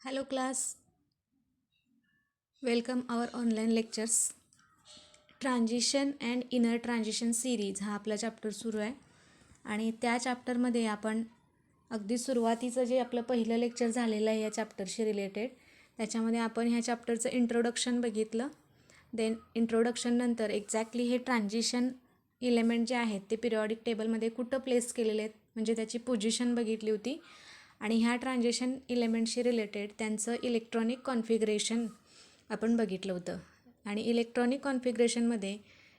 Hello class, welcome our online lectures. Transition and inner transition series हा आपला chapter सुरू आहे आणि त्या चॅप्टरमध्ये आपण अगदी सुरुवातीचं जे आपलं पहिलं लेक्चर झालेलं आहे या चॅप्टरशी रिलेटेड त्याच्यामध्ये आपण ह्या चॅप्टरचं इंट्रोडक्शन बघितलं. देन इंट्रोडक्शननंतर एक्झॅक्टली हे ट्रान्झिशन इलेमेंट जे आहेत ते पिरियॉडिक टेबलमध्ये कुठं प्लेस केलेले आहेत म्हणजे त्याची पोझिशन बघितली होती आणि ह्या ट्रान्झिशन इलेमेंटशी रिलेटेड त्यांचं इलेक्ट्रॉनिक कॉन्फिगरेशन आपण बघितलं होतं. आणि इलेक्ट्रॉनिक कॉन्फिगरेशनमध्ये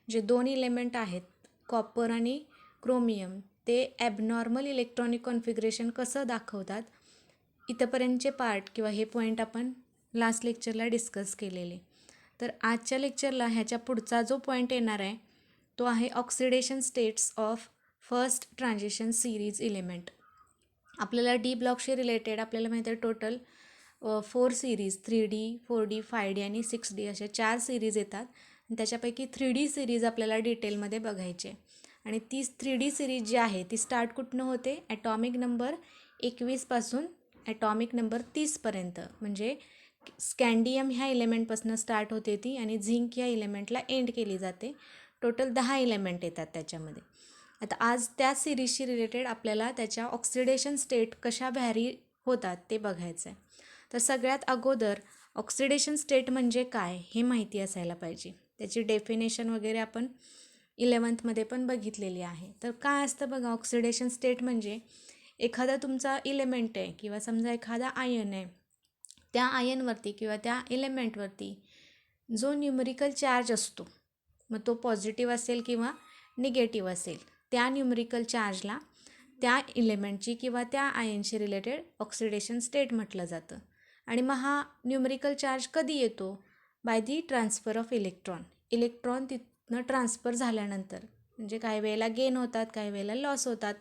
जे दोन इलेमेंट आहेत कॉपर आणि क्रोमियम ते ॲबनॉर्मल इलेक्ट्रॉनिक कॉन्फिगरेशन कसं दाखवतात इथंपर्यंतचे पार्ट किंवा हे पॉईंट आपण लास्ट लेक्चरला डिस्कस केलेले. तर आजच्या लेक्चरला ह्याच्या पुढचा जो पॉईंट येणार आहे तो आहे oxidation states of first transition series element. आपल्याला डी ब्लॉकशी रिलेटेड आपल्याला माहिती आहे total 4 series 3D 4D 5D आणि 6D अशा 4 सिरीज येतात आणि त्याच्यापैकी 3D सिरीज आपल्याला डिटेलमध्ये बघायचे आणि ती 3D सिरीज जी आहे ती स्टार्ट कुठनं होते ॲटॉमिक नंबर 21 पासून ॲटॉमिक नंबर 30 पर्यंत म्हणजे स्कँडियम ह्या इलेमेंटपासून स्टार्ट होते ती आणि झिंक ह्या इलेमेंटला एंड केली जाते. टोटल 10 इलेमेंट येतात त्याच्यामध्ये. आता आज त्या सिरीजशी रिलेटेड आपल्याला त्याच्या ऑक्सिडेशन स्टेट कशा व्हॅरी होतात ते बघायचं आहे. तर सगळ्यात अगोदर ऑक्सिडेशन स्टेट म्हणजे काय हे माहिती असायला पाहिजे. त्याची डेफिनेशन वगैरे आपण 11th पण बघितलेली आहे. तर काय असतं बघा ऑक्सिडेशन स्टेट म्हणजे एखादा तुमचा इलेमेंट आहे किंवा समजा एखादा आयन आहे त्या आयनवरती किंवा त्या इलेमेंटवरती जो न्यूमरिकल चार्ज असतो मग तो पॉझिटिव्ह असेल किंवा निगेटिव्ह असेल त्या न्यूमरिकल चार्जला त्या इलेमेंटची किंवा त्या आयनशी रिलेटेड ऑक्सिडेशन स्टेट म्हटलं जातं. आणि मग हा न्यूमरिकल चार्ज कधी येतो by the transfer of electron. Electron तिथनं ट्रान्सफर झाल्यानंतर म्हणजे काही वेळेला गेन होतात काही वेळेला लॉस होतात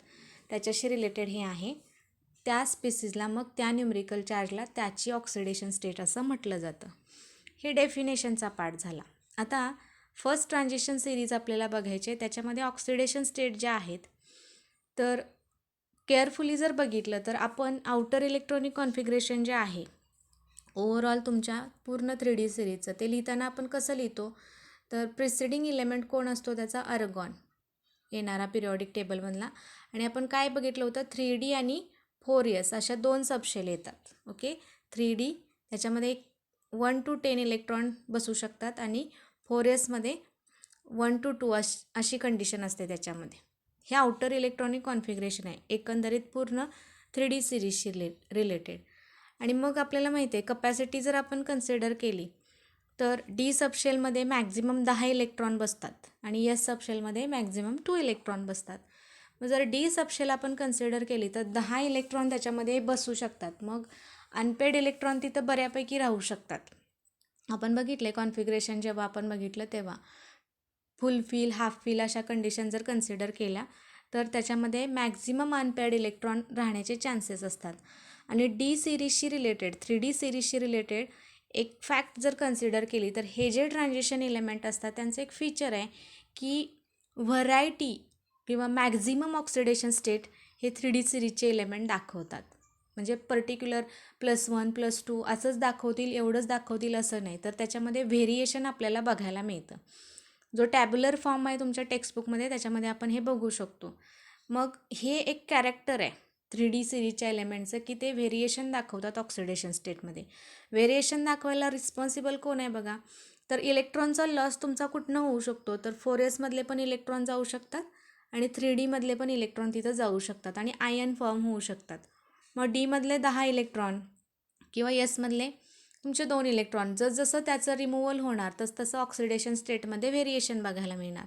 त्याच्याशी रिलेटेड हे आहे. त्या स्पेसिसला मग त्या न्यूमरिकल चार्जला त्याची ऑक्सिडेशन स्टेट असं म्हटलं जातं. हे डेफिनेशनचा पार्ट झाला. आता फर्स्ट ट्रान्झिशन सिरीज आपल्याला बघायचे त्याच्यामध्ये ऑक्सिडेशन स्टेट ज्या आहेत तर केअरफुली जर बघितलं तर आपण आउटर इलेक्ट्रॉनिक कॉन्फिगरेशन जे आहे ओव्हरऑल तुमच्या पूर्ण 3D सिरीजचं ते लिहिताना आपण कसं लिहितो तर प्रिसिडिंग इलेमेंट कोण असतो त्याचा अर्गॉन येणारा पिरियॉडिक टेबलमधला आणि आपण काय बघितलं होतं 3D आणि 4S अशा 2 सबशेल येतात. ओके 3D त्याच्यामध्ये 1 to 10 इलेक्ट्रॉन बसू शकतात आणि 4Sमध्ये 1 to 2 अशी कंडिशन असते त्याच्यामध्ये. हे आउटर इलेक्ट्रॉनिक कॉन्फिगरेशन आहे एकंदरीत पूर्ण 3D सिरीजशी रिलेटेड. आणि मग आपल्याला माहिती आहे कपॅसिटी जर आपण कन्सिडर केली तर डी सबशेलमध्ये मॅक्झिमम 10 इलेक्ट्रॉन बसतात आणि एस सबशेलमध्ये मॅक्झिमम 2 इलेक्ट्रॉन बसतात. मग जर डी सबशेल आपण कन्सिडर केली तर 10 इलेक्ट्रॉन त्याच्यामध्ये बसू शकतात. मग अनपेड इलेक्ट्रॉन तिथं बऱ्यापैकी राहू शकतात. आपण बघितले कॉन्फिगरेशन जेव्हा आपण बघितलं तेव्हा फुल फिल हाफ फिल अशा कंडिशन जर कन्सिडर केल्या तर त्याच्यामध्ये मॅक्झिमम अनपेड इलेक्ट्रॉन राहण्याचे चान्सेस असतात. आणि डी सिरीजशी रिलेटेड 3D सिरीजशी रिलेटेड एक फॅक्ट जर कन्सिडर केली तर हे जे ट्रान्झिशन इलेमेंट असतात त्यांचं एक फीचर आहे की व्हरायटी किंवा मॅक्झिमम ऑक्सिडेशन स्टेट हे 3D सिरीजचे इलेमेंट दाखवतात. म्हणजे पर्टिक्युलर +1 +2 असंच दाखवतील एवढंच दाखवतील असं नाही तर त्याच्यामध्ये व्हेरिएशन आपल्याला बघायला मिळतं. जो टॅब्युलर फॉर्म आहे तुमच्या टेक्स्टबुकमध्ये त्याच्यामध्ये आपण हे बघू शकतो. मग हे एक कॅरेक्टर आहे 3D सिरीजच्या एलिमेंटचं की ते व्हेरिएशन दाखवतात ऑक्सिडेशन स्टेटमध्ये. व्हेरिएशन दाखवायला रिस्पॉन्सिबल कोण आहे बघा तर इलेक्ट्रॉनचा लॉस तुमचा कुठनं होऊ शकतो तर 4Sमधले पण इलेक्ट्रॉन जाऊ शकतात आणि 3Dमधले पण इलेक्ट्रॉन तिथं जाऊ शकतात आणि आयन फॉर्म होऊ शकतात. मग डीमधले 10 इलेक्ट्रॉन किंवा यसमधले तुमचे 2 इलेक्ट्रॉन जसं त्याचं रिमूव्हल होणार तसं ऑक्सिडेशन स्टेटमध्ये व्हेरिएशन बघायला मिळणार.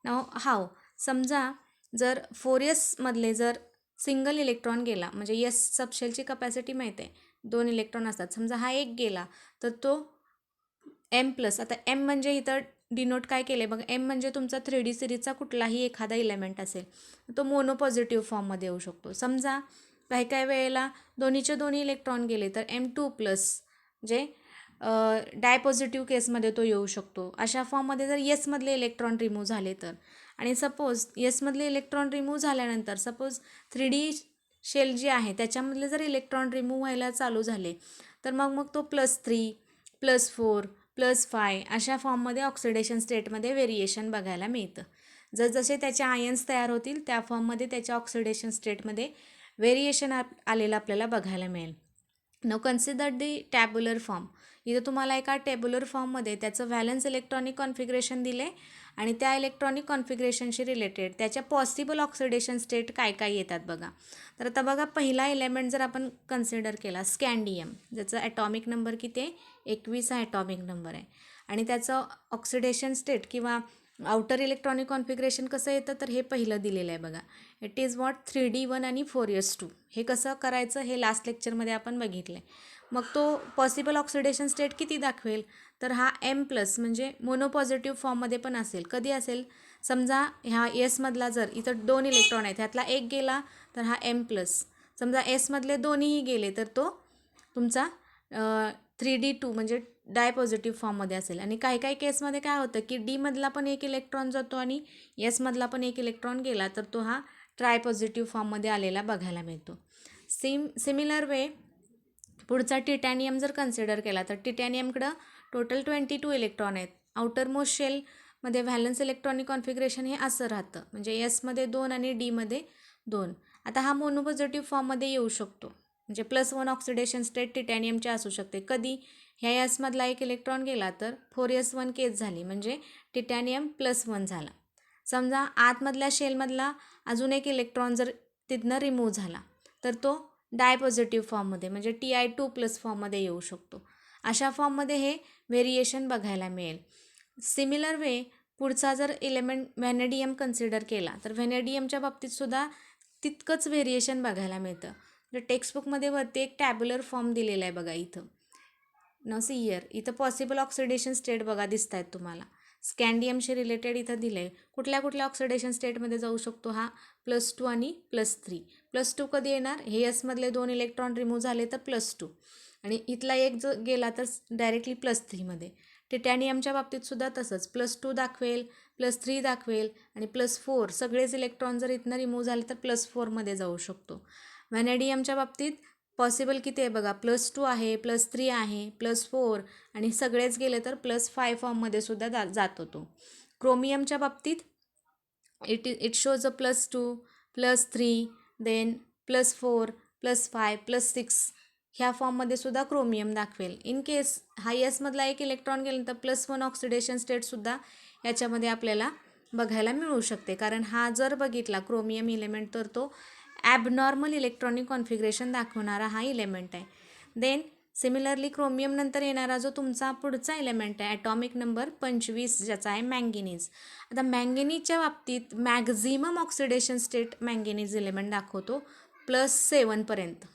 नाव हाव समजा जर 4Sमधले जर सिंगल इलेक्ट्रॉन गेला म्हणजे यस सबशेलची कपॅसिटी माहीत आहे 2 इलेक्ट्रॉन असतात समजा हा एक गेला तर तो M+ आता M म्हणजे इथं डिनोट काय केले बघा M म्हणजे तुमचा 3D सिरीजचा कुठलाही एखादा इलेमेंट असेल तो मोनो पॉझिटिव्ह फॉर्ममध्ये येऊ शकतो. समजा काही वेळेला दोन्हीचे दोन्ही इलेक्ट्रॉन गेले तर M2+ जे डायपॉझिटिव्ह केसमध्ये तो येऊ शकतो. अशा फॉर्ममध्ये जर यसमधले इलेक्ट्रॉन रिमूव्ह झाले तर आणि सपोज यसमधले इलेक्ट्रॉन रिमूव्ह झाल्यानंतर सपोज 3D शेल जी आहे त्याच्यामधले जर इलेक्ट्रॉन रिमूव्ह व्हायला चालू झाले तर मग तो +3, +4, +5 अशा फॉर्ममध्ये ऑक्सिडेशन स्टेटमध्ये व्हेरिएशन बघायला मिळतं. जसजसे त्याचे आयन्स तयार होतील त्या फॉर्ममध्ये त्याच्या ऑक्सिडेशन स्टेटमध्ये व्हेरिएशन आलेलं आपल्याला बघायला मिळेल. नाउ कन्सिडर दी टॅब्युलर फॉर्म. इथं तुम्हाला एका टेब्युलर फॉर्ममध्ये त्याचं व्हॅलन्स इलेक्ट्रॉनिक कॉन्फिगरेशन दिले आणि त्या इलेक्ट्रॉनिक कॉन्फिगरेशनशी रिलेटेड त्याच्या पॉसिबल ऑक्सिडेशन स्टेट काय काय येतात बघा. तर आता बघा पहिला एलिमेंट जर आपण कन्सिडर केला स्कॅन्डियम, ज्याचा ॲटॉमिक नंबर किती आहे 21 हा ॲटॉमिक नंबर आहे आणि त्याचं ऑक्सिडेशन स्टेट किंवा आउटर इलेक्ट्रॉनिक कॉन्फिगरेशन कसं येतं तर हे पहिलं दिलेलं आहे बघा. इट इज वॉट 3D1 आणि 4s2. हे कसं करायचं हे लास्ट लेक्चरमध्ये आपण बघितलं आहे. मग तो पॉसिबल ऑक्सिडेशन स्टेट किती दाखवेल तर हा M+ म्हणजे मोनोपॉझिटिव्ह फॉर्ममध्ये पण असेल. कधी असेल समजा ह्या एसमधला जर इथं 2 इलेक्ट्रॉन आहेत ह्यातला एक गेला तर हा M+. समजा एसमधले दोन्हीही गेले तर तो तुमचा 3D2 म्हणजे डायपॉझिटिव्ह फॉर्ममध्ये असेल. आणि काही काही केसमध्ये काय होतं की डीमधला पण एक इलेक्ट्रॉन जातो आणि एसमधला पण एक इलेक्ट्रॉन गेला तर तो हा ट्रायपॉझिटिव्ह फॉर्ममध्ये आलेला बघायला मिळतो. सिमिलर वे पुढचा टिटॅनियम जर कन्सिडर केला तर टिटॅनियमकडं टोटल 22 इलेक्ट्रॉन आहेत. आउटर मोस्ट शेलमध्ये व्हॅलन्स इलेक्ट्रॉनिक कॉन्फिगरेशन हे असं राहतं म्हणजे एसमध्ये 2 आणि डीमध्ये 2. आता हा मोनोपॉझिटिव्ह फॉर्ममध्ये येऊ शकतो म्हणजे +1 ऑक्सिडेशन स्टेट टिटॅनियमचे असू शकते. कधी ह्या एसमधला एक इलेक्ट्रॉन गेला तर 4s1 केस झाली म्हणजे टिटॅनियम +1 झाला. समजा आतमधल्या शेलमधला अजून एक इलेक्ट्रॉन जर तिथनं रिमूव्ह झाला तर तो डायपॉझिटिव्ह फॉर्ममध्ये म्हणजे Ti2+ फॉर्ममध्ये येऊ शकतो. अशा फॉर्ममध्ये हे व्हेरिएशन बघायला मिळेल. सिमिलर वे पुढचा जर एलिमेंट व्हॅनेडियम कन्सिडर केला तर व्हॅनेडियमच्या बाबतीतसुद्धा तितकंच व्हेरिएशन बघायला मिळतं. म्हणजे टेक्स्टबुकमध्ये वरती एक टॅब्युलर फॉर्म दिलेला आहे बघा इथं. न सी इयर इथं पॉसिबल ऑक्सिडेशन स्टेट बघा दिसत आहेत तुम्हाला. स्कॅन्डियमशी रिलेटेड इथं दिलं आहे. कुठल्या ऑक्सिडेशन स्टेटमध्ये जाऊ शकतो हा +2 आणि +3. +2 कधी येणार हे एसमधले 2 इलेक्ट्रॉन रिमूव्ह झाले तर +2 आणि इथला एक जो गेला तर डायरेक्टली +3मध्ये. टिटॅनियमच्या बाबतीतसुद्धा तसंच +2 दाखवेल, +3 दाखवेल आणि +4 सगळेच इलेक्ट्रॉन जर इथनं रिमूव्ह झाले तर +4मध्ये जाऊ शकतो. व्हॅनेडियमच्या बाबतीत पॉसिबल किती आहे बघा +2 आहे, +3 आहे, +4 आणि सगळेच गेले तर +5 फॉर्ममध्ये सुद्धा जातो तो. क्रोमियमच्या बाबतीत इट शोज अ +2, +3 देन +4, +5, +6 ह्या फॉर्ममध्ये सुद्धा क्रोमियम दाखवेल. इन केस हा एसमधला एक इलेक्ट्रॉन गेला तर +1 ऑक्सिडेशन स्टेटसुद्धा याच्यामध्ये आपल्याला बघायला मिळू शकते. कारण हा जर बघितला क्रोमियम इलेमेंट तर तो ॲबनॉर्मल इलेक्ट्रॉनिक कॉन्फिगरेशन दाखवणारा हा इलेमेंट आहे. देन सिमिलरली क्रोमियम नंतर येणारा जो तुमचा पुढचा एलिमेंट आहे ॲटॉमिक नंबर 25 ज्याचा आहे मँगेनीज. आता मँगेनीजच्या बाबतीत maximum oxidation state manganese element दाखवतो +7 पर्यंत.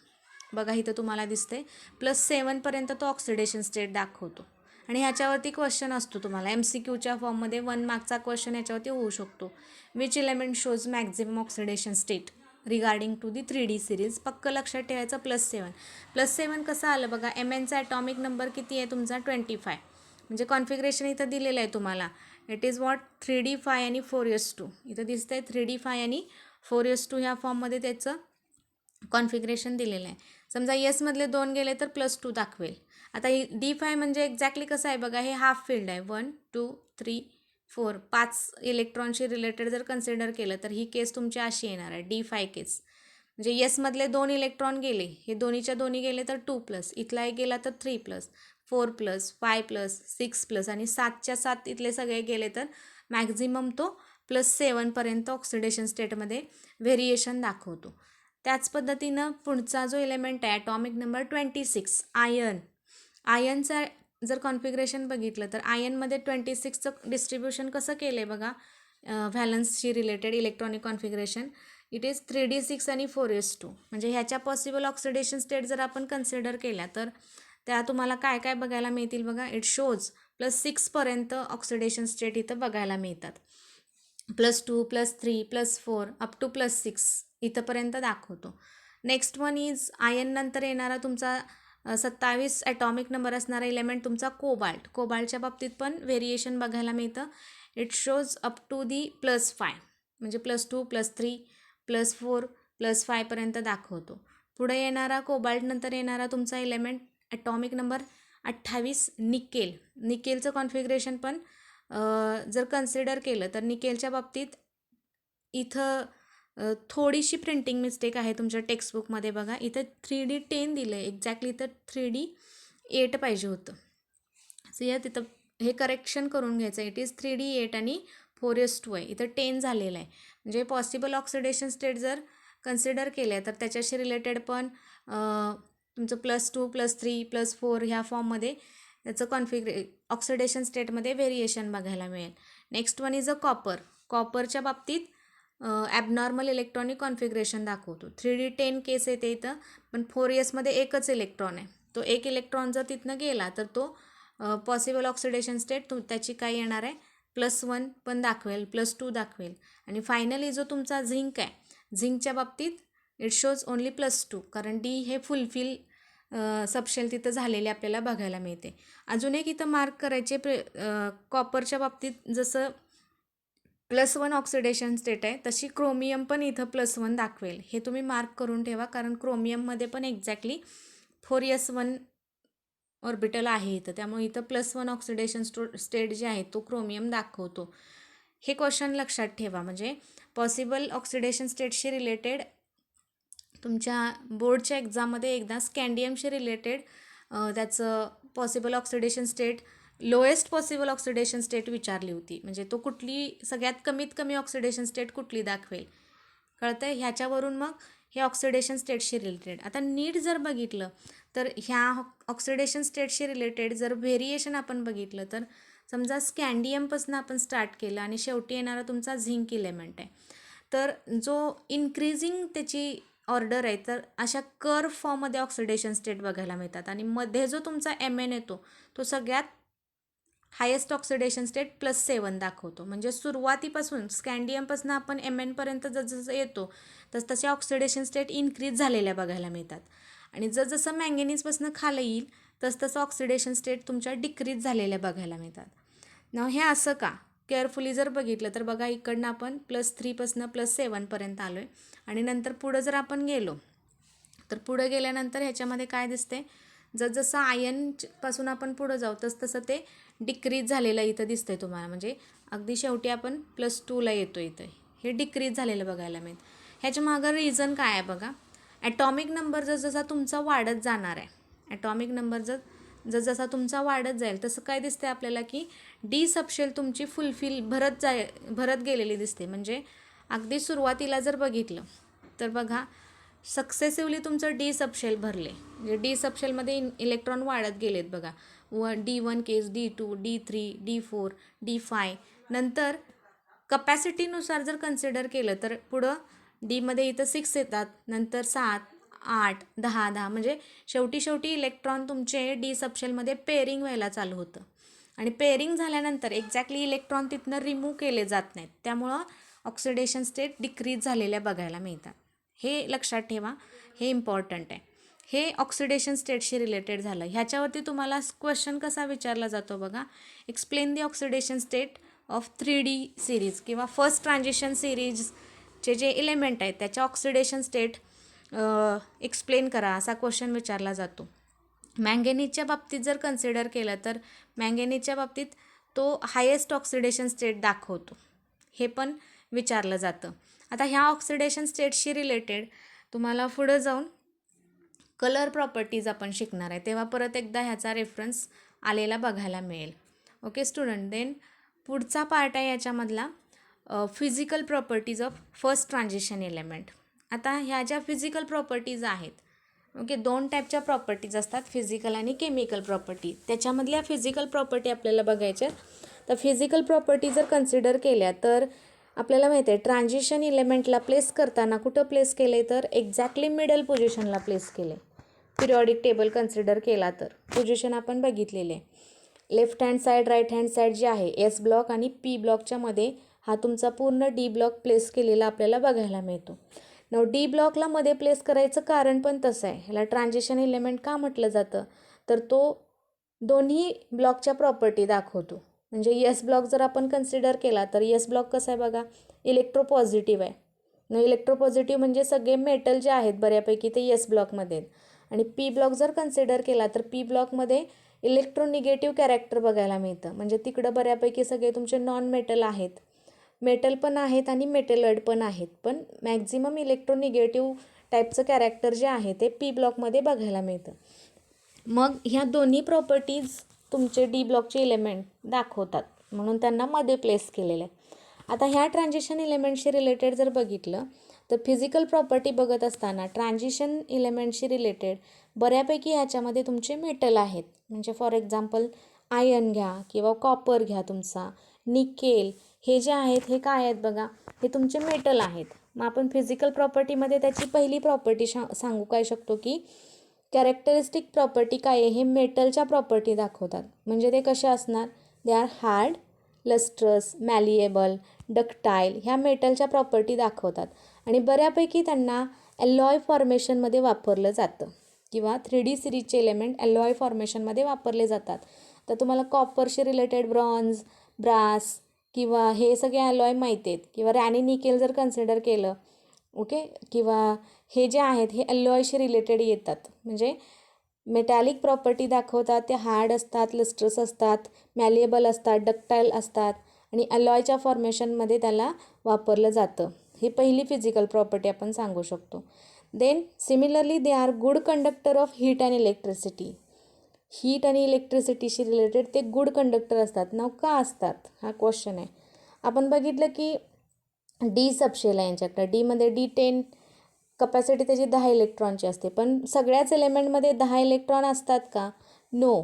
बघा इथं तुम्हाला दिसते +7 पर्यंत तो ऑक्सिडेशन स्टेट दाखवतो आणि ह्याच्यावरती क्वेश्चन असतो तुम्हाला MCQच्या फॉर्ममध्ये 1 मार्कचा क्वेश्चन याच्यावरती होऊ शकतो. Which element shows maximum oxidation state regarding to the 3D series. पक्क लक्षात ठेवायचं +7. +7 कसं आलं बघा Mnचा ॲटॉमिक नंबर किती आहे तुमचा 25 म्हणजे कॉन्फिगरेशन इथं दिलेलं आहे तुम्हाला. इट इज वॉट 3D5 आणि 4s2 इथं दिसतं आहे 3D5 आणि 4s2 ह्या फॉर्ममध्ये त्याचं कॉन्फिगरेशन दिलेलं आहे. समजा एसमधले 2 गेले तर +2 दाखवेल. आता D5 म्हणजे एक्झॅक्टली कसं आहे बघा हे हाफ फील्ड आहे 1 2 3 4 5 इलेक्ट्रॉनशी रिलेटेड जर कन्सिडर केलं तर ही केस तुमची अशी येणार आहे D5 केस. म्हणजे एसमधले 2 इलेक्ट्रॉन गेले हे दोन्हीच्या दोन्ही गेले तर 2+, इथला एक गेला तर 3+, 4+, 5+, 6+ आणि 7च्या 7 इथले सगळे गेले तर मॅक्झिमम तो +7 पर्यंत ऑक्सिडेशन स्टेटमध्ये व्हेरिएशन दाखवतो. त्याच पद्धतीनं पुढचा जो एलिमेंट आहे ॲटॉमिक नंबर 26 आयर्न. आयर्नचा जर कॉन्फिगरेशन बघितलं तर आयर्नमध्ये 26चं डिस्ट्रीब्युशन कसं केलं आहे बघा व्हॅलन्सशी related electronic configuration. It is 3D6 आणि 4s2 म्हणजे ह्याच्या पॉसिबल ऑक्सिडेशन स्टेट जर आपण कन्सिडर केल्या तर त्या तुम्हाला काय काय बघायला मिळतील बघा. इट शोज +6 पर्यंत ऑक्सिडेशन स्टेट इथं बघायला मिळतात. +2, +3, +4 अप टू +6 इथंपर्यंत दाखवतो. नेक्स्ट वन इज आयर्न नंतर येणारा तुमचा 27 ॲटॉमिक नंबर असणारा एलिमेंट तुमचा कोबाल्ट. कोबाल्टच्या बाबतीत पण व्हेरिएशन बघायला मिळतं. It shows up to the +5 म्हणजे +2, +3, +4, +5 दाखवतो. पुढे येणारा कोबाल्ट नंतर येणारा तुमचा एलिमेंट ॲटॉमिक नंबर 28 निकेल. निकेलचं कॉन्फिगरेशन पण जर कन्सिडर केलं तर निकेलच्या बाबतीत इथं थोडीशी प्रिंटिंग मिस्टेक आहे तुमच्या टेक्स्टबुकमध्ये बघा. इथं 3D10 दिलं आहे, एक्झॅक्टली इथं 3D8 पाहिजे होतं. सो या तिथं हे करेक्शन करून घ्यायचं. इट इज 3D8 आणि 4s2 आहे, इथं 10 झालेलं आहे. म्हणजे पॉसिबल ऑक्सिडेशन स्टेट जर कन्सिडर केले तर त्याच्याशी रिलेटेड पण तुमचं +2 +3 +4 ह्या फॉर्ममध्ये त्याचं ऑक्सिडेशन स्टेटमध्ये व्हेरिएशन बघायला मिळेल. Next one is a copper. कॉपरच्या बाबतीत ॲबनॉर्मल इलेक्ट्रॉनिक कॉन्फिगरेशन दाखवतो. 3D10 केस येते इथं, पण 4s एकच इलेक्ट्रॉन आहे. तो एक इलेक्ट्रॉन जर तिथनं गेला तर तो पॉसिबल ऑक्सिडेशन स्टेट त्याची काय येणार आहे, +1 पण दाखवेल, +2 दाखवेल. आणि फायनली जो तुमचा झिंक आहे, झिंकच्या बाबतीत इट शोज ओनली +2, कारण D हे फुलफिल सबशेल तिथं झालेले आपल्याला बघायला मिळते. अजून एक इथं मार्क करायचे कॉपरच्या बाबतीत जसं +1 ऑक्सिडेशन स्टेट आहे, तशी क्रोमियम पण इथं +1 दाखवेल. हे तुम्ही मार्क करून ठेवा, कारण क्रोमियममध्ये पण एक्झॅक्टली 4s1 ऑर्बिटल आहे इथं. त्यामुळे इथं +1 ऑक्सिडेशन स्टेट जे आहे तो क्रोमियम दाखवतो. हे क्वेश्चन लक्षात ठेवा. म्हणजे पॉसिबल ऑक्सिडेशन स्टेटशी रिलेटेड तुमच्या बोर्डच्या एक्झाममध्ये एकदा स्कॅन्डियमशी रिलेटेड त्याचं possible oxidation state, lowest possible oxidation state विचारली होती. म्हणजे तो कुठली सगळ्यात कमीत कमी ऑक्सिडेशन स्टेट कुठली दाखवेल, कळतं आहे. ह्याच्यावरून मग हे ऑक्सिडेशन स्टेटशी रिलेटेड. आता नीट जर बघितलं तर ह्या ऑक्सिडेशन स्टेटशी रिलेटेड जर व्हेरिएशन आपण बघितलं तर समजा स्कॅन्डियमपासून आपण स्टार्ट केलं आणि शेवटी येणारा तुमचा झिंक इलेमेंट आहे, तर जो इन्क्रीजिंग त्याची ऑर्डर आहे, तर अशा कर्व फॉर्ममध्ये ऑक्सिडेशन स्टेट बघायला मिळतात. आणि मध्ये जो तुमचा Mn येतो तो सगळ्यात हायेस्ट ऑक्सिडेशन स्टेट +7 दाखवतो. म्हणजे सुरुवातीपासून स्कॅन्डियमपासून आपण Mnपर्यंत जसं येतो तसे ऑक्सिडेशन स्टेट इन्क्रीज झालेल्या बघायला मिळतात. आणि जसं मँगेनीजपासून खाली येईल तसं ऑक्सिडेशन स्टेट तुमच्या डिक्रीज झालेल्या बघायला मिळतात. ना हे असं का, केअरफुली जर बघितलं तर बघा, इकडनं आपण +3 पासून +7 आलो आहे. आणि नंतर पुढं जर आपण गेलो तर पुढं गेल्यानंतर ह्याच्यामध्ये काय दिसते, जसं आयनपासून आपण पुढं जाऊ तसं ते डिक्रीज झालेलं इथं दिसतंय तुम्हाला. म्हणजे अगदी शेवटी आपण +2ला येतो इथं, हे डिक्रीज झालेलं बघायला मिळतं. ह्याच्या मागं रिझन काय आहे बघा. ॲटॉमिक नंबर जसा तुमचा वाढत जाणार आहे, ॲटॉमिक नंबर जसा तुमचा वाढत जाईल तसं काय दिसते आपल्याला की D सबशेल तुमची फुलफिल भरत गेलेली दिसते. म्हणजे अगदी सुरुवातीला जर बघितलं तर बघा, सक्सेसिवली तुमचं D सबशेल भरले. म्हणजे D सबशेलमध्ये इलेक्ट्रॉन वाढत गेलेत बघा. D1 केस, D2, D3, D4, D5. नंतर कपॅसिटीनुसार जर कन्सिडर केलं तर पुढं Dमध्ये इथं 6 येतात, नंतर 7, 8, 10. म्हणजे शेवटी इलेक्ट्रॉन तुमचे D सबशेलमध्ये पेअरिंग व्हायला चालू होतं. आणि पेअरिंग झाल्यानंतर एक्झॅक्टली इलेक्ट्रॉन तिथनं रिमूव्ह केले जात नाहीत. त्यामुळं ऑक्सिडेशन स्टेट डिक्रीज झालेल्या बघायला मिळतात. हे लक्षात ठेवा, हे इम्पॉर्टंट आहे. हे ऑक्सिडेशन स्टेटशी रिलेटेड झालं. ह्याच्यावरती तुम्हाला क्वेश्चन कसा विचारला जातो बघा, explain the oxidation state of 3D series किंवा फर्स्ट ट्रान्झिशन सिरीजचे जे एलिमेंट आहेत त्याच्या ऑक्सिडेशन स्टेट एक्सप्लेन करा, असा क्वेश्चन विचारला जातो. मँगेनीजच्या बाबतीत जर कन्सिडर केलं तर मँगेनीजच्या बाबतीत तो हायेस्ट ऑक्सिडेशन स्टेट दाखवतो, हे पण विचारलं जातं. आता ह्या ऑक्सिडेशन स्टेटशी रिलेटेड तुम्हाला पुढं जाऊन कलर प्रॉपर्टीज आपण शिकणार आहे, तेव्हा परत एकदा ह्याचा रेफरन्स आलेला बघायला मिळेल. ओके स्टुडंट, देन पुढचा पार्ट आहे याच्यामधला physical properties of first transition element. आता ह्या ज्या फिजिकल प्रॉपर्टीज आहेत, ओके, 2 टाईपच्या प्रॉपर्टीज असतात, फिजिकल आणि केमिकल प्रॉपर्टी. त्याच्यामधल्या फिजिकल प्रॉपर्टी आपल्याला बघायच्या. तर फिजिकल प्रॉपर्टी जर कन्सिडर केल्या तर आपल्याला माहिती आहे ट्रान्झिशन एलिमेंटला प्लेस करताना कुठं प्लेस केले, तर एक्झॅक्टली मिडल पोझिशनला प्लेस केले. पिरियॉडिक टेबल कन्सिडर केला तर पोझिशन आपण बघितलेले आहे. Left hand side, right hand side जे आहे S ब्लॉक आणि P ब्लॉकच्या मध्ये हा तुमचा पूर्ण D ब्लॉक प्लेस केलेला आपल्याला बघायला मिळतो. नव D ब्लॉकला मध्ये प्लेस करायचं कारण पण तसं आहे. ह्याला ट्रान्झिशन एलिमेंट का म्हटलं जातं, तर तो दोन्ही ब्लॉकच्या प्रॉपर्टी दाखवतो. म्हणजे S ब्लॉक जर आपण कन्सिडर केला तर S ब्लॉक कसा आहे बघा, इलेक्ट्रोपॉझिटिव्ह आहे. इलेक्ट्रोपॉझिटिव्ह म्हणजे सगळे मेटल जे आहेत बऱ्यापैकी ते येस ब्लॉकमध्ये आहेत. आणि पी ब्लॉक जर कन्सिडर केला तर पी ब्लॉकमध्ये इलेक्ट्रोनिगेटिव्ह कॅरेक्टर बघायला मिळतं. म्हणजे तिकडं बऱ्यापैकी सगळे तुमचे नॉन मेटल आहेत, मेटल पण आहेत आणि मेटलॉइड पण आहेत, पण मॅक्झिमम इलेक्ट्रोनिगेटिव्ह टाईपचं कॅरेक्टर जे आहे ते पी ब्लॉकमध्ये बघायला मिळतं. मग ह्या दोन्ही प्रॉपर्टीज तुमचे डी ब्लॉकचे इलेमेंट दाखवतात, म्हणून त्यांना मध्ये प्लेस केलेलं आहे. आता ह्या ट्रान्झिशन इलेमेंटशी रिलेटेड जर बघितलं तर फिजिकल प्रॉपर्टी बघत असताना ट्रान्झिशन इलेमेंटशी रिलेटेड बऱ्यापैकी ह्याच्यामध्ये तुमचे मेटल आहेत. म्हणजे फॉर एक्झाम्पल आयर्न घ्या किंवा कॉपर घ्या, तुमचा निकेल, हे जे आहेत हे काय आहेत बघा, हे तुमचे मेटल आहेत. मग आपण फिजिकल प्रॉपर्टीमध्ये त्याची पहिली प्रॉपर्टी सांगू काय शकतो की कॅरेक्टरिस्टिक प्रॉपर्टी काय आहे, हे मेटलच्या प्रॉपर्टी दाखवतात. म्हणजे ते कसे असणार, they are hard, lustrous, malleable, ductile, ह्या मेटलच्या प्रॉपर्टी दाखवतात. आणि बऱ्यापैकी त्यांना ॲलॉय फॉर्मेशनमध्ये वापरलं जातं किंवा 3D सिरीजचे एलिमेंट ॲलॉय फॉर्मेशनमध्ये वापरले जातात. तर तुम्हाला कॉपरशी रिलेटेड ब्रॉन्झ, ब्रास किंवा हे सगळे ॲलॉय माहिती आहेत, किंवा रॅनी निकेल जर कन्सिडर केलं, ओके, किंवा हे जे आहेत हे ॲलॉयशी रिलेटेड येतात. म्हणजे मेटॅलिक प्रॉपर्टी दाखवतात, ते हार्ड असतात, लस्ट्रस असतात, मॅलिएबल असतात, डक्टाईल असतात आणि ॲलॉयच्या फॉर्मेशनमध्ये त्याला वापरलं जातं. ही पहिली फिजिकल प्रॉपर्टी आपण सांगू शकतो. Then similarly they are good conductor of heat and electricity. Heat आणि इलेक्ट्रिसिटीशी रिलेटेड ते गुड कंडक्टर असतात. नाव का असतात, हा क्वेश्चन आहे. आपण बघितलं की डी सबशेल आहे यांच्याकडे, डीमध्ये D10 कपॅसिटी त्याची 10 इलेक्ट्रॉनची असते. पण सगळ्याच एलिमेंटमध्ये 10 इलेक्ट्रॉन असतात का, नो.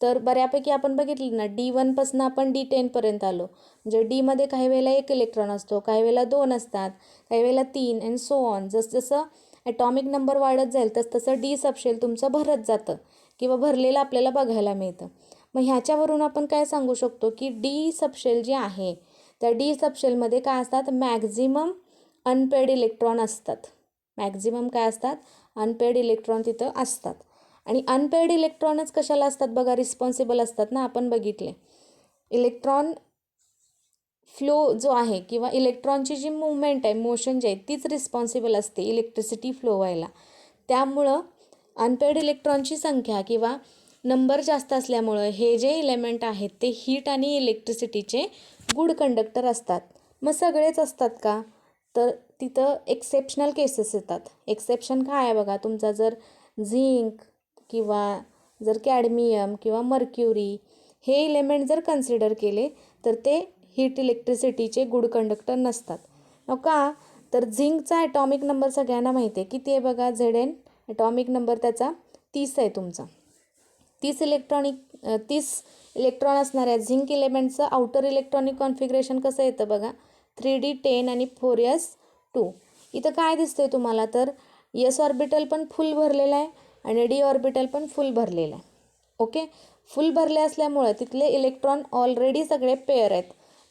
तर बऱ्यापैकी आपण बघितलं ना, D1पासून आपण D10पर्यंत आलो. म्हणजे डीमध्ये काही वेळेला 1 इलेक्ट्रॉन असतो, काही वेळेला 2 असतात, काही वेळेला 3 अँड सो ऑन. जसं ॲटॉमिक नंबर वाढत जाईल तसं डी सबशेल तुमचं भरत जातं किंवा भरलेलं आपल्याला बघायला मिळतं. मग ह्याच्यावरून आपण काय सांगू शकतो की डी सबशेल जे आहे त्या डी सबशेलमध्ये काय असतात, मॅक्झिमम अनपेड इलेक्ट्रॉन असतात. मॅक्झिमम काय असतात, अनपेड इलेक्ट्रॉन तिथं असतात. आणि अनपेड इलेक्ट्रॉनच कशाला असतात बघा, रिस्पॉन्सिबल असतात ना. आपण बघितले इलेक्ट्रॉन फ्लो जो आहे किंवा इलेक्ट्रॉनची जी मूवमेंट आहे, मोशन जे आहे, तीच रिस्पॉन्सिबल असते इलेक्ट्रिसिटी फ्लो व्हायला. त्यामुळं अनपेड इलेक्ट्रॉनची संख्या किंवा नंबर जास्त असल्यामुळं हे जे इलेमेंट आहेत ते हीट आणि इलेक्ट्रिसिटीचे गुड कंडक्टर असतात. मग सगळेच असतात का, तर तिथं एक्सेप्शनल केसेस येतात. एक्सेप्शन काय आहे बघा, तुमचा जर झिंक किंवा जर कॅडमियम किंवा मर्क्युरी हे इलेमेंट जर कन्सिडर केले तर ते हीट इलेक्ट्रिसिटीचे गुड कंडक्टर नसतात. का, तर झिंकचा ॲटॉमिक नंबर सगळ्यांना माहिती आहे किती आहे बघा, Zn. ॲटॉमिक नंबर त्याचा 30 आहे तुमचा. 30 इलेक्ट्रॉन असणाऱ्या झिंक इलेमेंटचं आउटर इलेक्ट्रॉनिक कॉन्फिगरेशन कसं येतं बघा, 3D10 आणि 4s2. इथं काय दिसतंय तुम्हाला, तर S ऑर्बिटल पण फुल भरलेला आहे आणि D ऑर्बिटल पण फुल भरलेला आहे. ओके, फुल भरले असल्यामुळं तिथले इलेक्ट्रॉन ऑलरेडी सगळे पेअर आहेत,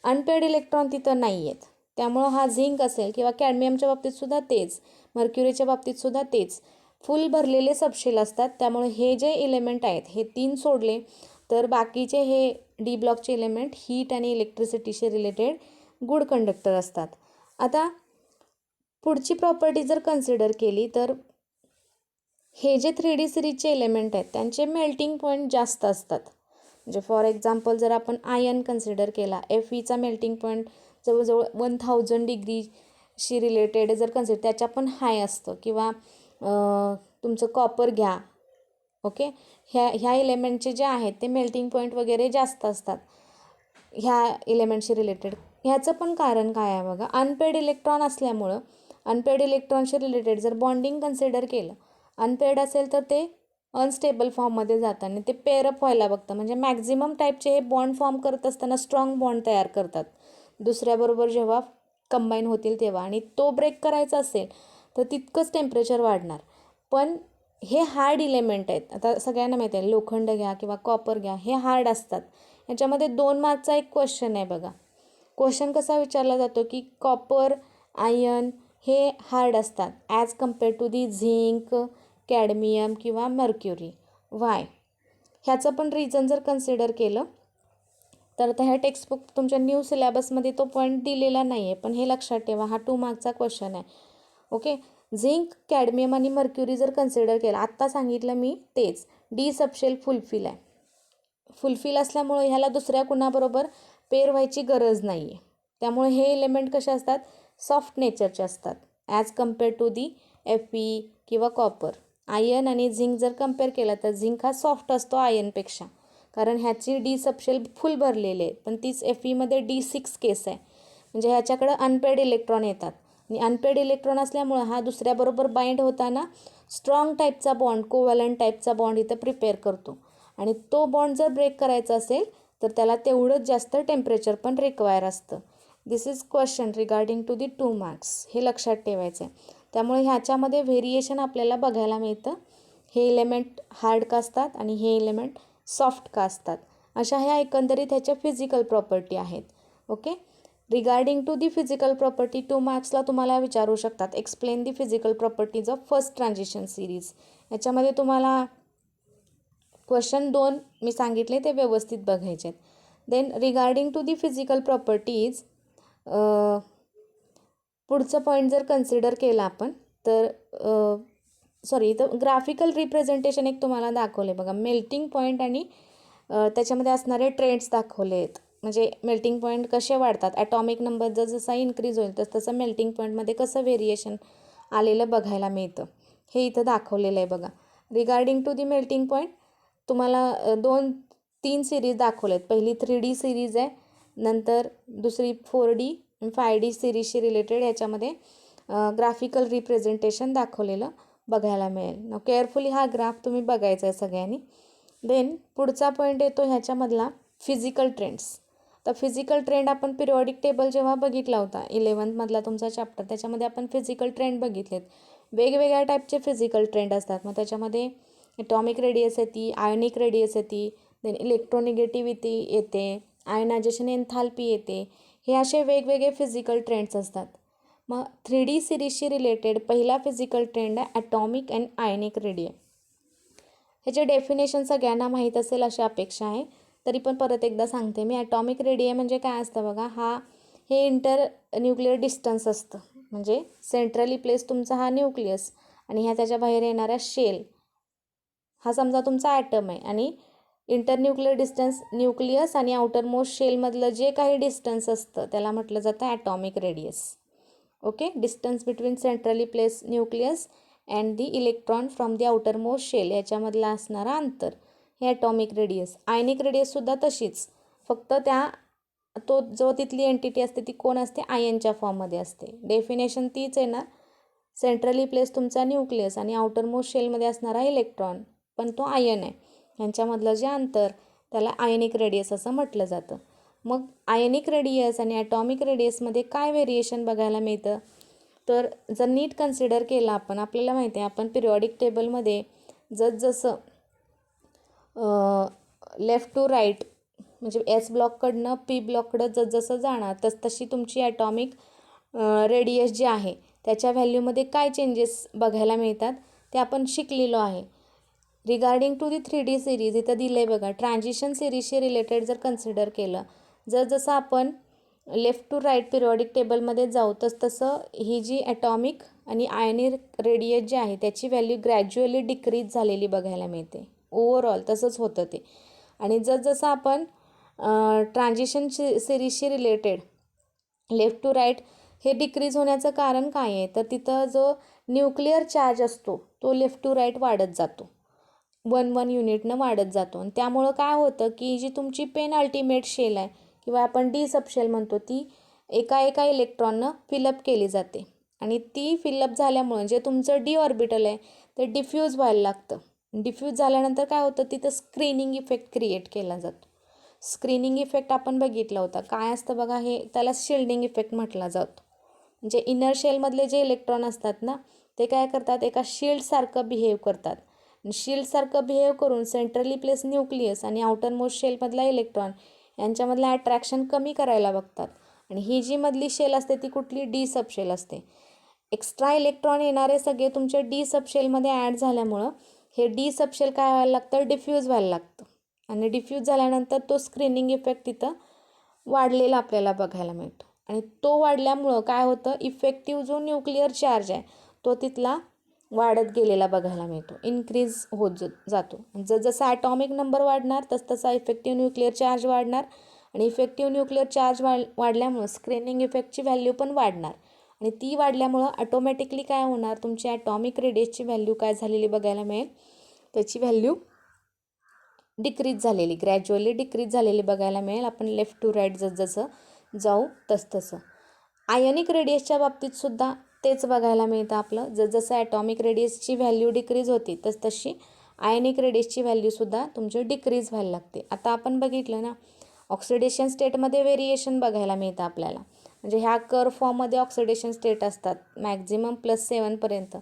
अनपेड इलेक्ट्रॉन तिथं नाही आहेत. त्यामुळं हा झिंक असेल किंवा कॅडमियमच्या बाबतीतसुद्धा तेच, मर्क्युरीच्या बाबतीतसुद्धा तेच फुल भरलेले सबशेल असतात. त्यामुळे हे जे इलेमेंट आहेत हे 3 सोडले तर बाकीचे हे डी ब्लॉकचे इलेमेंट हीट आणि इलेक्ट्रिसिटीशी रिलेटेड गुड कंडक्टर असतात. आता पुढची प्रॉपर्टी जर कन्सिडर केली तर हे जे 3D सिरीजचे एलिमेंट आहेत त्यांचे मेल्टिंग पॉईंट जास्त असतात. म्हणजे फॉर एक्झाम्पल जर आपण आयर्न कन्सिडर केला, Feचा मेल्टिंग पॉईंट जवळजवळ 1000 डिग्रीशी रिलेटेड जर कन्सिडर, त्याच्या पण हाय असतं. किंवा तुमचं कॉपर घ्या, ओके, ह्या इलेमेंटचे जे आहेत ते मेल्टिंग पॉईंट वगैरे जास्त असतात ह्या इलेमेंटशी रिलेटेड. ह्याचं पण कारण काय आहे बघा, अनपेड इलेक्ट्रॉन असल्यामुळं अनपेड इलेक्ट्रॉनशी रिलेटेड जर बॉन्डिंग कन्सिडर केलं, अनपेड असेल तर ते अनस्टेबल फॉर्ममध्ये जातं आणि ते पेअरअप व्हायला बघतं. म्हणजे मॅक्झिमम टाईपचे हे बॉन्ड फॉर्म करत असताना स्ट्रॉंग बॉन्ड तयार करतात दुसऱ्याबरोबर जेव्हा कंबाईन होतील तेव्हा. आणि तो ब्रेक करायचा असेल तर तितकंच टेम्परेचर वाढणार. पण हे हार्ड इलेमेंट आहेत. आता सगळ्यांना माहिती आहे, लोखंड घ्या किंवा कॉपर घ्या, हे हार्ड असतात. याच्यामध्ये 2 मार्कचा एक क्वेश्चन आहे बघा. क्वेश्चन कसा विचारला जातो की कॉपर, आयर्न हे हार्ड असतात as compare to the zinc, cadmium किंवा मर्क्युरी. वाय? ह्याचं पण रिझन जर कन्सिडर केलं तर आता ह्या टेक्स्टबुक तुमच्या न्यू सिलेबसमध्ये तो पॉईंट दिलेला नाही आहे, पण हे लक्षात ठेवा, हा 2 मार्कचा क्वेश्चन आहे. ओके. झिंक, कॅडमियम आणि मर्क्युरी जर कन्सिडर केला, आत्ता सांगितलं मी तेच, डी सबशेल फुलफिल आहे. फुलफिल असल्यामुळे ह्याला दुसऱ्या कुणाबरोबर पेअर व्हायची गरज नाही आहे. त्यामुळे हे एलिमेंट कसे असतात, सॉफ्ट नेचरचे असतात as compare to the Fe किंवा कॉपर. आयर्न आणि झिंक जर कम्पेअर केला तर झिंक हा सॉफ्ट असतो आयर्नपेक्षा, कारण ह्याची डी सबशेल फुल भरलेले आहे, पण तीच Feमध्ये D6 केस आहे, म्हणजे ह्याच्याकडं अनपेड इलेक्ट्रॉन येतात आणि अनपेड इलेक्ट्रॉन असल्यामुळं हा दुसऱ्याबरोबर बाइंड होताना स्ट्रॉंग टाईपचा बॉन्ड, कोव्हॅलंट टाईपचा बॉन्ड इथं प्रिपेअर करतो आणि तो बॉन्ड जर ब्रेक करायचा असेल तर त्याला तेवढंच जास्त टेम्परेचर पण रिक्वायर असतं. This is question regarding to the 2 marks. हे लक्षात ठेवायचं आहे. त्यामुळे ह्याच्यामध्ये व्हेरिएशन आपल्याला बघायला मिळतं. हे एलिमेंट हार्ड का असतात आणि हे एलिमेंट सॉफ्ट का असतात, अशा ह्या एकंदरीत ह्याच्या फिजिकल प्रॉपर्टी आहेत. Okay. Regarding to the physical property 2 मार्क्सला तुम्हाला विचारू शकतात, explain the physical properties of first transition series. याच्यामध्ये तुम्हाला क्वेश्चन 2 मी सांगितले ते व्यवस्थित बघायचे आहेत. Then regarding to the physical properties पुढचं पॉईंट जर कन्सिडर केला आपण तर तर ग्राफिकल रिप्रेझेंटेशन एक तुम्हाला दाखवले बघा, मेल्टिंग पॉईंट आणि त्याच्यामध्ये असणारे ट्रेंड्स दाखवले आहेत. म्हणजे मेल्टिंग पॉईंट कसे वाढतात, ॲटॉमिक नंबर जर जसा इन्क्रीज होईल तसं मेल्टिंग पॉईंटमध्ये कसं व्हेरिएशन आलेलं बघायला मिळतं, हे इथं दाखवलेलं आहे बघा. Regarding to the melting point तुम्हाला 2-3 सिरीज दाखवलेत. पहिली 3D सिरीज आहे, नंतर दुसरी 4D 5D सिरीजशी रिलेटेड ह्याच्यामध्ये ग्राफिकल रिप्रेझेंटेशन दाखवलेलं बघायला मिळेल. केअरफुली हा ग्राफ तुम्ही बघायचा आहे सगळ्यांनी. देन पुढचा पॉईंट येतो ह्याच्यामधला फिजिकल ट्रेंड्स. तर फिजिकल ट्रेंड आपण पिरियॉडिक टेबल जेव्हा बघितला होता 11थमधला तुमचा चॅप्टर, त्याच्यामध्ये आपण फिजिकल ट्रेंड बघितलेत. वेगवेगळ्या टाईपचे फिजिकल ट्रेंड असतात. मग त्याच्यामध्ये ॲटॉमिक रेडियस येते, आयोनिक रेडियस येते, देन इलेक्ट्रोनिगेटिव्हिटी येते, आयनायझेशन एन्थाल्पी येते. हे असे वेगवेगळे फिजिकल ट्रेंड्स असतात. मग 3D सिरीजशी रिलेटेड पहिला फिजिकल ट्रेंड आहे ॲटॉमिक अँड आयनिक रेडियस. ह्याचे डेफिनेशन सगळ्यांना माहीत असेल अशी अपेक्षा आहे, तरी पण परत एकदा सांगते मी. ॲटॉमिक रेडियस म्हणजे काय असतं बघा, हे इंटर न्यूक्लिअर डिस्टन्स असतं, म्हणजे सेंट्रली प्लेस तुमचा हा न्यूक्लियस आणि ह्या त्याच्या बाहेर येणाऱ्या शेल, हा समजा तुमचा ॲटम आहे आणि इंटरन्यूक्लिअर डिस्टन्स न्यूक्लियस आणि आउटरमोस्ट शेलमधलं जे काही डिस्टन्स असतं त्याला म्हटलं जातं atomic radius. Okay. Distance between centrally place nucleus and the electron from the outermost shell याच्यामधला असणारा अंतर हे ॲटॉमिक रेडियस. आयनिक रेडियससुद्धा तशीच, फक्त जो तिथली एंटिटी असते ती कोण असते, आयनच्या फॉर्ममध्ये असते. डेफिनेशन तीच आहे ना, सेंट्रली प्लेस तुमचा न्यूक्लियस आणि आउटरमोस्ट शेलमध्ये असणारा इलेक्ट्रॉन, पण तो आयन आहे. यांच्यामधलं जे अंतर त्याला आयनिक रेडियस असं म्हटलं जातं. मग आयनिक रेडियस आणि ॲटॉमिक रेडियसमध्ये काय व्हेरिएशन बघायला मिळतं, तर जर नीट कन्सिडर केलं आपण, आपल्याला माहिती आहे आपण पिरियॉडिक टेबलमध्ये जसं लेफ्ट टू राईट म्हणजे S ब्लॉककडनं P ब्लॉककडं जसं जाणार तशी तुमची ॲटॉमिक रेडियस जी आहे त्याच्या व्हॅल्यूमध्ये काय चेंजेस बघायला मिळतात ते आपण शिकलेलो आहे. Regarding to the 3D series इथं दिलं आहे बघा, ट्रान्झिशन सिरीजशी रिलेटेड जर कन्सिडर केलं, जसं आपण लेफ्ट टू राईट पिरियॉडिक टेबलमध्ये जाऊ तसं ही जी ॲटॉमिक आणि आयनिक रेडियस जी आहे त्याची व्हॅल्यू ग्रॅज्युअली डिक्रीज झालेली बघायला मिळते. ओव्हरऑल तसंच होतं ते. आणि जसं आपण ट्रान्झिशन सिरीजशी रिलेटेड लेफ्ट टू राईट हे डिक्रीज होण्याचं कारण काय आहे, तर तिथं जो न्यूक्लिअर चार्ज असतो तो लेफ्ट टू राईट वाढत जातो, 1-1 युनिटनं वाढत जातो. आणि त्यामुळं काय होतं की जी तुमची पेन अल्टिमेट शेल आहे किंवा आपण डी सबशेल म्हणतो, ती एका इलेक्ट्रॉननं फिलअप केली जाते आणि ती फिलअप झाल्यामुळं जे तुमचं डी ऑर्बिटल आहे ते डिफ्यूज व्हायला लागतं. डिफ्यूज झाल्यानंतर काय होतं, तिथं स्क्रीनिंग इफेक्ट क्रिएट केला जातो. स्क्रीनिंग इफेक्ट आपण बघितला होता, काय असतं बघा, हे त्याला शिल्डिंग इफेक्ट म्हटला जातो. म्हणजे इनर शेलमधले जे इलेक्ट्रॉन असतात ना ते काय करतात, एका शिल्डसारखं बिहेव करतात. शिल्डसारखं बिहेव करून सेंट्रली प्लेस न्यूक्लियस आणि आउटरमोस्ट शेलमधला इलेक्ट्रॉन यांच्यामधलं अट्रॅक्शन कमी करायला बघतात. आणि ही जी मधली शेल असते ती कुठली, डी सबशेल असते. एक्स्ट्रा इलेक्ट्रॉन येणारे सगळे तुमच्या डी सबशेलमध्ये ॲड झाल्यामुळं हे डी सबशेल काय व्हायला लागतं, डिफ्यूज व्हायला लागतं. आणि डिफ्यूज झाल्यानंतर तो स्क्रीनिंग इफेक्ट तिथं वाढलेला आपल्याला बघायला मिळतो. आणि तो वाढल्यामुळं काय होतं, इफेक्टिव्ह जो न्यूक्लिअर चार्ज आहे तो तिथला वाढत गेलेला बघायला मिळतो, इन्क्रीज होत जातो. जसं ॲटॉमिक नंबर वाढणार तसा इफेक्टिव्ह न्यूक्लिअर चार्ज वाढणार. आणि इफेक्टिव्ह न्यूक्लिअर चार्ज वाढल्यामुळं स्क्रीनिंग इफेक्टची व्हॅल्यू पण वाढणार. आणि ती वाढल्यामुळं ऑटोमॅटिकली काय होणार, तुमची ॲटॉमिक रेडियसची व्हॅल्यू काय झालेली बघायला मिळेल, त्याची व्हॅल्यू डिक्रीज झालेली, ग्रॅज्युअली डिक्रीज झालेली बघायला मिळेल. आपण लेफ्ट टू राईट जसं जाऊ तसं. आयनिक रेडियसच्या बाबतीत सुद्धा तेच बघायला मिळतं आपलं. जसं ॲटॉमिक रेडियसची व्हॅल्यू डिक्रीज होती तशी आयनिक रेडियसची व्हॅल्यूसुद्धा तुमची डिक्रीज व्हायला लागते. आता आपण बघितलं ना, ऑक्सिडेशन स्टेटमध्ये व्हेरिएशन बघायला मिळतं आपल्याला. म्हणजे ह्या कर्व फॉर्ममध्ये ऑक्सिडेशन स्टेट असतात मॅक्झिमम +7पर्यंत.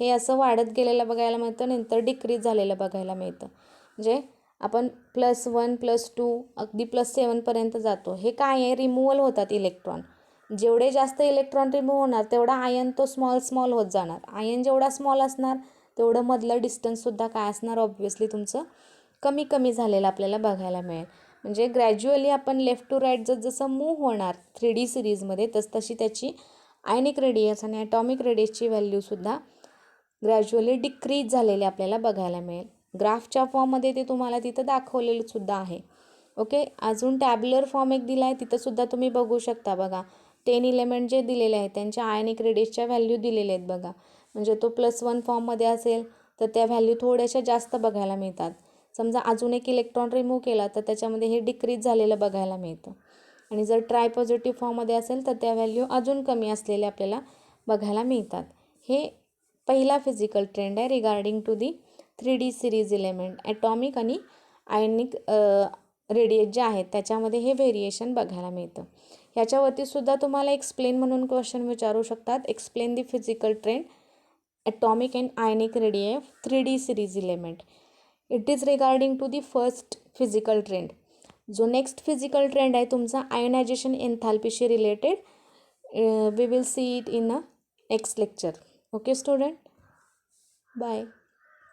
हे असं वाढत गेलेलं बघायला मिळतं, नंतर डिक्रीज झालेलं बघायला मिळतं. म्हणजे आपण +1 +2 अगदी +7पर्यंत जातो. हे काय आहे, रिमूव्हल होतात इलेक्ट्रॉन. जेवढे जास्त इलेक्ट्रॉन रिमूव्ह होणार तेवढा आयन तो स्मॉल होत जाणार. आयन जेवढा स्मॉल असणार तेवढं मधलं डिस्टन्ससुद्धा काय असणार, ऑब्व्हियसली तुमचं कमी झालेलं आपल्याला बघायला मिळेल. म्हणजे ग्रॅज्युअली आपण लेफ्ट टू राईट जसं मूव्ह होणार 3D सिरीजमध्ये तशी त्याची आयनिक रेडियस आणि ॲटॉमिक रेडियसची व्हॅल्यूसुद्धा ग्रॅज्युअली डिक्रीज झालेली आपल्याला बघायला मिळेल. ग्राफच्या फॉर्ममध्ये ते तुम्हाला तिथं दाखवलेलं सुद्धा आहे. ओके, अजून टॅब्युलर फॉर्म एक दिला आहे, तिथंसुद्धा तुम्ही बघू शकता. बघा 10 एलिमेंट जे दिलेले आहेत त्यांच्या आयनिक रेडियसच्या व्हॅल्यू दिलेल्या आहेत बघा. म्हणजे तो +1 फॉर्ममध्ये असेल तर त्या व्हॅल्यू थोड्याशा जास्त बघायला मिळतात. समजा अजून एक इलेक्ट्रॉन रिमूव्ह केला तर त्याच्यामध्ये हे डिक्रीज झालेलं बघायला मिळतं. आणि जर ट्राय पॉझिटिव्ह फॉर्ममध्ये असेल तर त्या व्हॅल्यू अजून कमी असलेल्या आपल्याला बघायला मिळतात. हे पहिला फिजिकल ट्रेंड आहे regarding to the 3D series element. Atomic आणि आयनिक रेडियस जे आहेत त्याच्यामध्ये हे व्हेरिएशन बघायला मिळतं. ह्याच्यावरतीसुद्धा तुम्हाला एक्सप्लेन म्हणून क्वेश्चन विचारू शकतात. Explain the physical trend atomic and ionic radii of 3D series element. It is regarding to the first physical trend. जो नेक्स्ट फिजिकल ट्रेंड आहे तुमचा आयोनायझेशन एन्थाल्पीशी related. We will see it in a next lecture. Okay student, bye.